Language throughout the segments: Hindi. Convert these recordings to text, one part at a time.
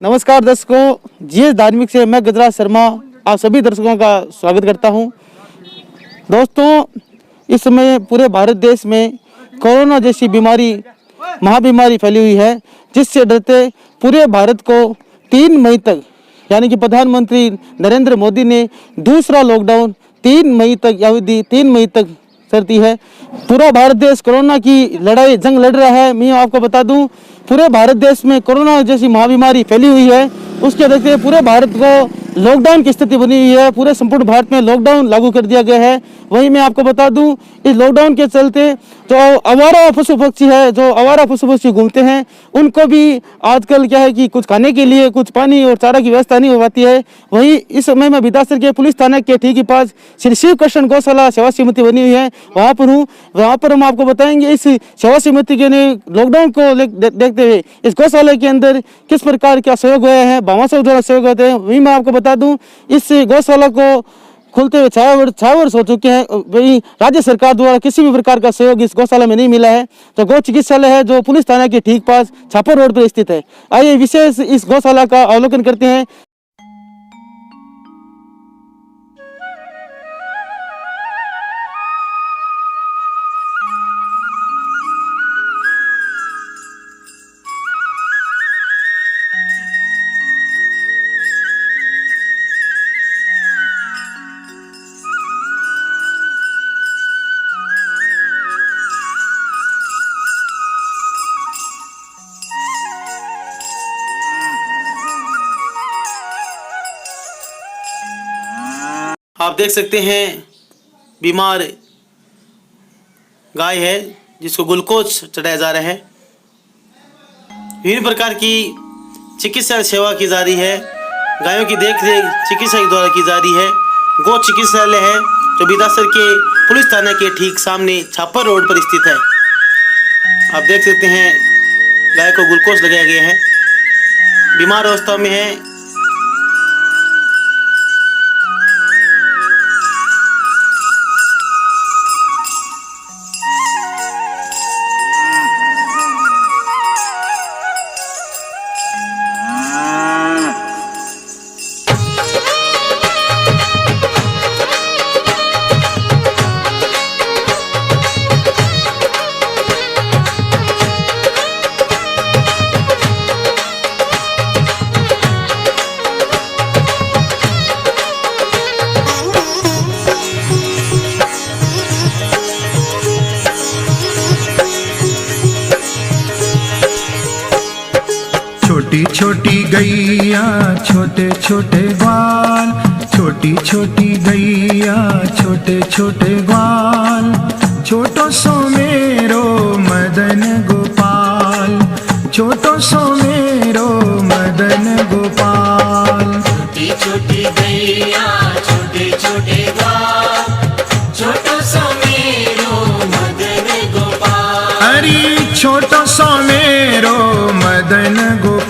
नमस्कार दर्शकों, जीएस धार्मिक से मैं गजराज शर्मा आप सभी दर्शकों का स्वागत करता हूं। दोस्तों, इस समय पूरे भारत देश में कोरोना जैसी महाबीमारी फैली हुई है, जिससे डरते पूरे भारत को 3 मई तक यानी कि प्रधानमंत्री नरेंद्र मोदी ने दूसरा लॉकडाउन 3 मई तक अवधि 3 मई तक करती है। पूरा भारत देश कोरोना की जंग लड़ रहा है। मैं आपको बता दूं, पूरे भारत देश में कोरोना जैसी महाबीमारी फैली हुई है। उसके देखते पूरे भारत को लॉकडाउन की स्थिति बनी हुई है। पूरे संपूर्ण भारत में लॉकडाउन लागू कर दिया गया है। वहीं मैं आपको बता दूं, इस लॉकडाउन के चलते जो आवारा पशु पक्षी घूमते हैं, उनको भी आजकल क्या है कि कुछ खाने के लिए कुछ पानी और चारा की व्यवस्था नहीं हो पाती है। वहीं इस समय मैं बिदासर के पुलिस थाना के ठीक ही पास श्री शिव कृष्ण गौशाला सेवा समिति बनी हुई है, वहाँ पर हूँ। वहाँ पर हम आपको बताएंगे इस सेवा समिति के लॉकडाउन को देखते हुए इस गौशाला के अंदर किस प्रकार का सहयोग हुआ है, भामाशाह द्वारा सहयोग होते हैं। वहीं मैं आपको बता दूं, इस गौशाला को खुलते हुए 6 वर्ष हो चुके हैं। वही राज्य सरकार द्वारा किसी भी प्रकार का सहयोग इस गौशाला में नहीं मिला है। तो गौ चिकित्सालय है जो पुलिस थाना के ठीक पास छापर रोड पर स्थित है। आइए विशेष इस गौशाला का अवलोकन करते हैं। आप देख सकते हैं बीमार गाय है जिसको ग्लूकोज चढ़ाया जा रहा है। विभिन्न प्रकार की चिकित्सा सेवा की जा रही है। गायों की देखरेख चिकित्सा के द्वारा की जा रही है। गौ चिकित्सालय है जो बिदासर के पुलिस थाने के ठीक सामने छापर रोड पर स्थित है। आप देख सकते हैं गाय को ग्लूकोज लगाया गया है। बीमार अवस्था में है। छोटी छोटी गैया छोटे छोटे ग्वाल, छोटी छोटी गैया छोटे छोटे ग्वाल, छोटो सो मेरो मदन गोपाल, छोटो सो मेरो मदन गोपाल। छोटी छोटी गैया छोटे छोटे ग्वाल, छोटो सो मेरो मदन गोपाल। अरे छोटो सो मेरो मदन गोपाल।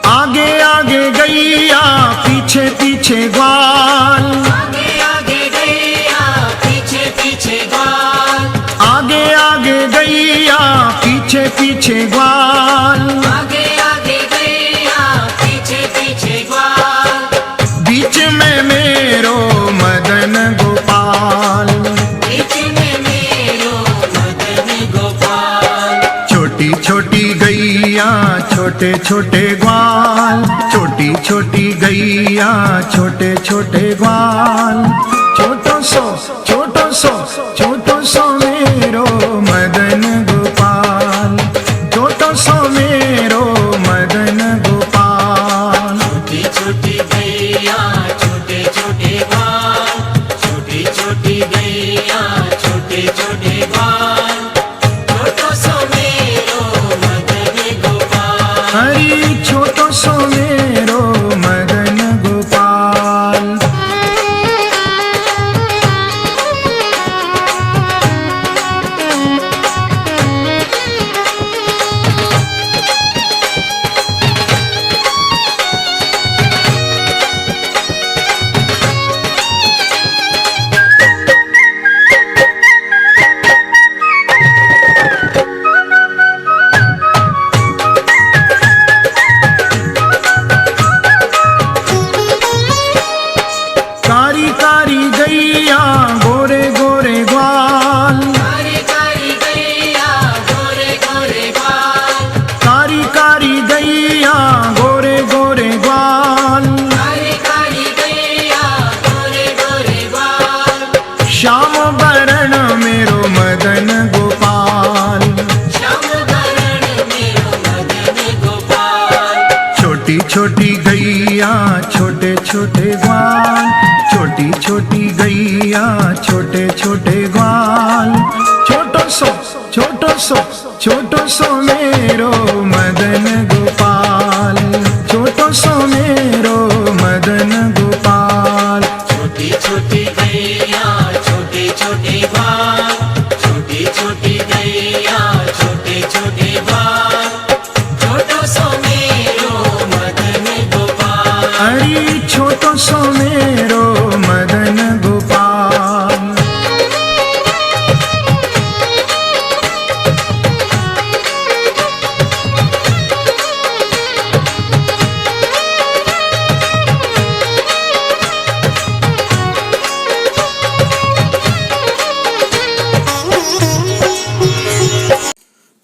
आगे आगे गैया पीछे पीछे ग्वाल, आगे आगे गैया पीछे पीछे ग्वाल, आगे आगे गैया पीछे पीछे ग्वाल, आगे आगे गैया पीछे पीछे ग्वाल। बीच में मेरो मदन गोपाल, बीच में मेरो मदन गोपाल। छोटी छोटी गैया छोटे छोटे ग्वाल, छोटी छोटी गैया छोटे छोटे ग्वाल, छोटो सो मेरो मदन गोपाल, छोटो सो मेरो मदन गोपाल। छोटी छोटी गैया छोटे छोटे ग्वाल, छोटी छोटी गैया छोटे छोटे ग्वाल, छोटो सो मेरो मदन गोपाल। हरी छोटो सो मेरो मदन गोपाल। छोटी गैया छोटे छोटे ग्वाल, छोटी छोटी गैया छोटे छोटे ग्वाल, छोटो सो मेरो मदन गोपाल, छोटो सो मेरो मदन गोपाल। छोटी छोटी गैया छोटे छोटे ग्वाल, छोटी छोटी गैया छोटे छोटे ग्वाल, छोटो सो मेरो मदन गोपाल। अरे छोटो सो मेरो मदन गोपाल।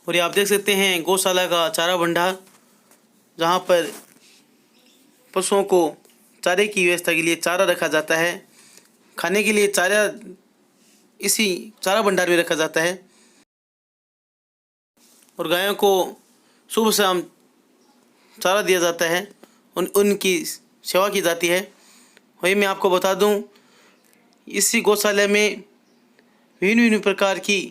और ये आप देख सकते हैं गौशाला का चारा भंडार, जहाँ पर पशुओं को चारे की व्यवस्था के लिए चारा रखा जाता है। खाने के लिए चारा इसी चारा भंडार में रखा जाता है और गायों को सुबह शाम चारा दिया जाता है, उनकी सेवा की जाती है। वही मैं आपको बता दूं, इसी गौशाला में विभिन्न विभिन्न प्रकार की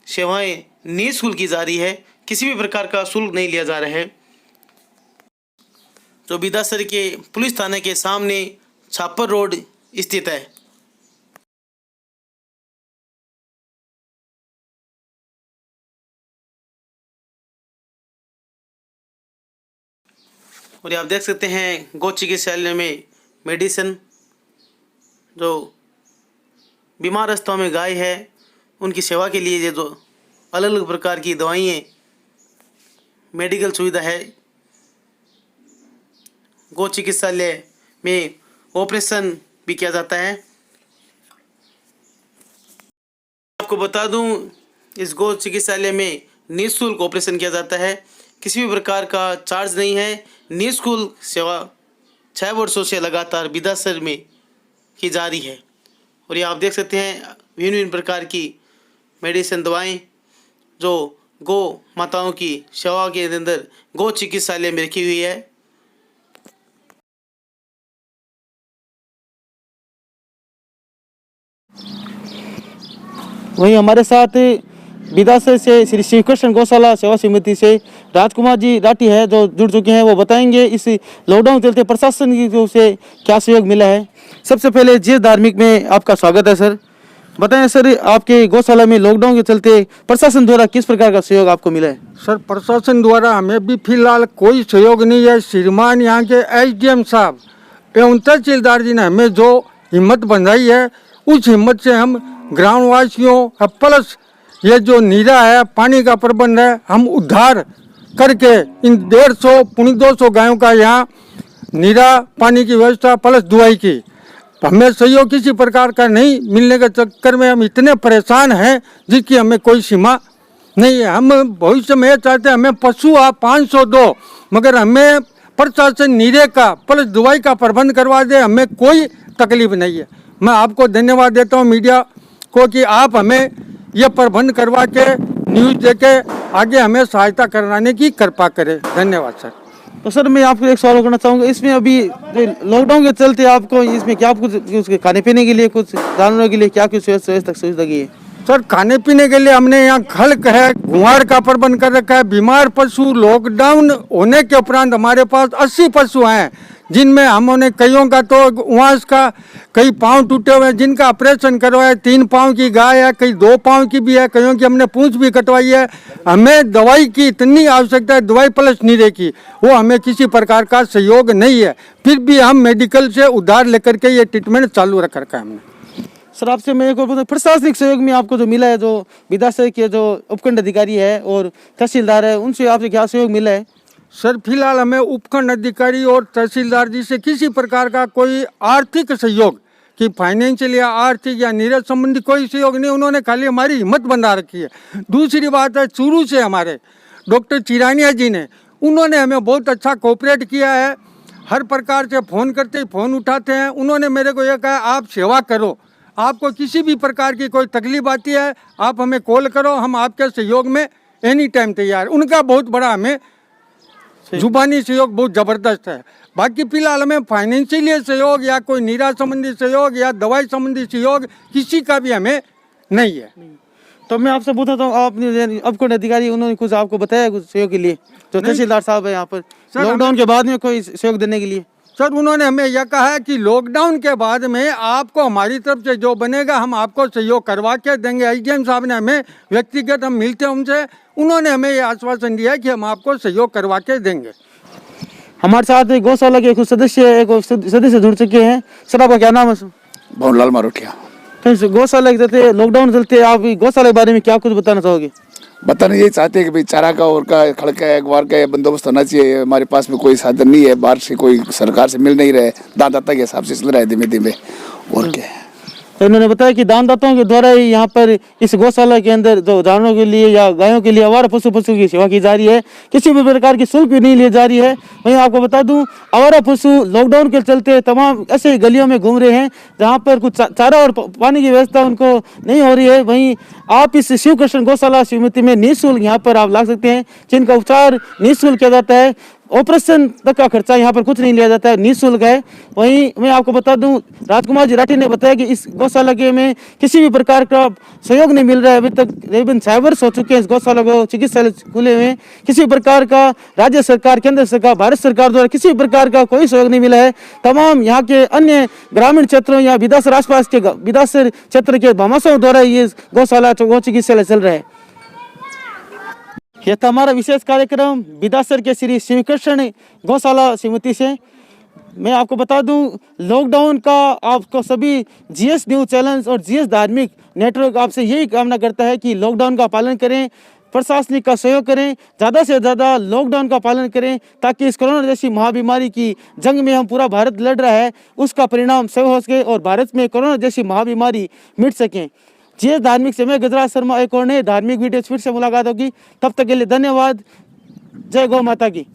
सेवाएं निःशुल्क की जा रही है, किसी भी प्रकार का शुल्क नहीं लिया जा रहा है। जो बिदासर के पुलिस थाने के सामने छापर रोड स्थित है। और ये आप देख सकते हैं गौ चिकित्सालय में मेडिसिन, जो बीमार अवस्था में गाय है उनकी सेवा के लिए ये जो अलग अलग प्रकार की दवाइयाँ, मेडिकल सुविधा है। गौ चिकित्सालय में ऑपरेशन भी किया जाता है। आपको बता दूं, इस गौ चिकित्सालय में निःशुल्क ऑपरेशन किया जाता है, किसी भी प्रकार का चार्ज नहीं है। निःशुल्क सेवा 6 वर्षों से लगातार बिदासर में की जा रही है। और ये आप देख सकते हैं विभिन्न विभिन्न प्रकार की मेडिसिन, दवाएं जो गौ माताओं की सेवा के अंदर गौ चिकित्सालय में रखी हुई है। वहीं हमारे साथ बिदासर से श्री श्री कृष्ण गौशाला सेवा समिति से राजकुमार जी राठी है जो जुड़ चुके हैं। वो बताएंगे इस लॉकडाउन चलते प्रशासन की तरफ से क्या सहयोग मिला है। सबसे पहले जी धार्मिक में आपका स्वागत है सर। बताएं सर, आपके गौशाला में लॉकडाउन के चलते प्रशासन द्वारा किस प्रकार का सहयोग आपको मिला है? सर, प्रशासन द्वारा हमें भी फिलहाल कोई सहयोग नहीं है। श्रीमान यहाँ के एसडीएम साहब एवं तहसीलदार जी ने हमें जो हिम्मत बंधाई है, उस हिम्मत से हम ग्रामवासियों प्लस ये जो नीरा है, पानी का प्रबंध है, हम उद्धार करके इन 150 पौने 200 गायों का यहाँ नीरा पानी की व्यवस्था प्लस दुआई की। हमें सहयोग किसी प्रकार का नहीं मिलने के चक्कर में हम इतने परेशान हैं जिसकी हमें कोई सीमा नहीं है। हम भविष्य में चाहते हैं हमें पशु आप 500 दो, मगर हमें प्रशासन नीरे का प्लस दवाई का प्रबंध करवा दे, हमें कोई तकलीफ नहीं है। मैं आपको धन्यवाद देता हूँ मीडिया को कि आप हमें यह प्रबंध करवा के न्यूज़ देके आगे हमें सहायता कराने की कृपा करें। धन्यवाद सर। तो सर मैं आपको एक सवाल करना चाहूँगा, इसमें अभी लॉकडाउन के चलते आपको इसमें क्या कुछ खाने पीने के लिए, कुछ जानवरों के लिए क्या कुछ व्यवस्था सुविधा की है? सर, खाने पीने के लिए हमने यहाँ खल्क है, गुहार का प्रबंध कर रखा है। बीमार पशु लॉकडाउन होने के उपरांत हमारे पास 80 पशु हैं, जिनमें हमने कईयों का तो उवास का कई पाँव टूटे हुए हैं, जिनका ऑपरेशन करवाया। 3 पाँव की गाय है, कई 2 पाँव की भी है, कईयों की हमने पूंछ भी कटवाई है। हमें दवाई की इतनी आवश्यकता है, दवाई प्लस नीरे की, वो हमें किसी प्रकार का सहयोग नहीं है। फिर भी हम मेडिकल से उधार लेकर के ये ट्रीटमेंट चालू रख रखा है हमने। सर आपसे मैं एक और पूछूं, प्रशासनिक सहयोग में आपको जो मिला है, जो बिदासर के जो उपखंड अधिकारी है और तहसीलदार है, उनसे आपसे क्या सहयोग मिला है? सर, फिलहाल हमें उपखंड अधिकारी और तहसीलदार जी से किसी प्रकार का कोई आर्थिक सहयोग कि फाइनेंशियल या आर्थिक या नीरज संबंधी कोई सहयोग नहीं। उन्होंने खाली हमारी हिम्मत बंधा रखी है। दूसरी बात है, शुरू से हमारे डॉक्टर चिरानिया जी ने, उन्होंने हमें बहुत अच्छा कोऑपरेट किया है। हर प्रकार से फ़ोन करते ही फ़ोन उठाते हैं। उन्होंने मेरे को यह कहा, आप सेवा करो, आपको किसी भी प्रकार की कोई तकलीफ आती है आप हमें कॉल करो, हम आपके सहयोग में एनी टाइम तैयार। उनका बहुत बड़ा हमें जुबानी सहयोग बहुत ज़बरदस्त है। बाकी फिलहाल हमें फाइनेंशियली सहयोग या कोई नीरा संबंधी सहयोग या दवाई संबंधी सहयोग किसी का भी हमें नहीं है। तो मैं आपसे पूछता हूँ, आपने अब कौन अधिकारी उन्होंने कुछ आपको बताया कुछ सहयोग के लिए, जो तहसीलदार साहब है यहाँ पर लॉकडाउन के बाद में कोई सहयोग देने के लिए? सर उन्होंने हमें यह कहा है कि लॉकडाउन के बाद में आपको हमारी तरफ से जो बनेगा हम आपको सहयोग करवा के देंगे। एसडीएम साहब ने हमें व्यक्तिगत हम मिलते हैं उनसे, उन्होंने हमें ये आश्वासन दिया है कि हम आपको सहयोग करवा के देंगे। हमारे साथ एक गौशाला के कुछ सदस्य जुड़ चुके हैं। सर आपका क्या नाम है? भवनलाल मारोटिया। तो गौशाला के चलते लॉकडाउन चलते आप गौशाला के बारे में क्या कुछ बताना चाहोगे? बताना यही चाहते हैं कि भाई चारा का और का खड़का अखबार का बंदोबस्त होना चाहिए। हमारे पास में कोई साधन नहीं है, बाहर से कोई सरकार से मिल नहीं रहे, दानदाता के हिसाब से चल रहा है धीमे धीमे। और क्या है, तो इन्होंने बताया कि दानदाताओं के द्वारा ही यहाँ पर इस गौशाला के अंदर जो जानवरों के लिए या गायों के लिए आवारा पशु की सेवा की जा रही है, किसी भी प्रकार की शुल्क भी नहीं ली जा रही है। वहीं आपको बता दूं, आवारा पशु लॉकडाउन के चलते तमाम ऐसे गलियों में घूम रहे हैं जहाँ पर कुछ चारा और पानी की व्यवस्था उनको नहीं हो रही है। वहीं आप इस शिव कृष्ण गौशाला समिति में निःशुल्क यहाँ पर आप ला सकते हैं, जिनका उपचार निःशुल्क किया जाता है। ऑपरेशन तक का खर्चा यहाँ पर कुछ नहीं लिया जाता है, निःशुल्क है। वहीं मैं आपको बता दूं, राजकुमार जी राठी ने बताया कि इस गौशाला के में किसी भी प्रकार का सहयोग नहीं मिल रहा है। अभी तक करीबन 6 वर्ष हो चुके हैं इस गौशाला को चिकित्सालय खुले हुए। किसी प्रकार का राज्य सरकार, केंद्र सरकार, भारत सरकार द्वारा किसी प्रकार का कोई सहयोग नहीं मिला है। तमाम यहाँ के अन्य ग्रामीण क्षेत्रों या विदासर आसपास के विदासर क्षेत्र के भामाशाहों द्वारा ये गौशाला गौ चिकित्सालय चल रहा है। यह था हमारा विशेष कार्यक्रम विदासर के श्री शिव कृष्ण गौशाला समिति से। मैं आपको बता दूं, लॉकडाउन का आपको सभी जीएस न्यूज चैनल्स और जीएस धार्मिक नेटवर्क आपसे यही कामना करता है कि लॉकडाउन का पालन करें, प्रशासनिक का सहयोग करें, ज़्यादा से ज़्यादा लॉकडाउन का पालन करें, ताकि इस कोरोना जैसी महाबीमारी की जंग में हम पूरा भारत लड़ रहा है उसका परिणाम सब हो सके और भारत में कोरोना जैसी महाबीमारी मिट सकें। जीएस धार्मिक से मैं गजराज शर्मा एक और नए धार्मिक वीडियो फिर से मुलाकात होगी। तब तक के लिए धन्यवाद। जय गौ माता की।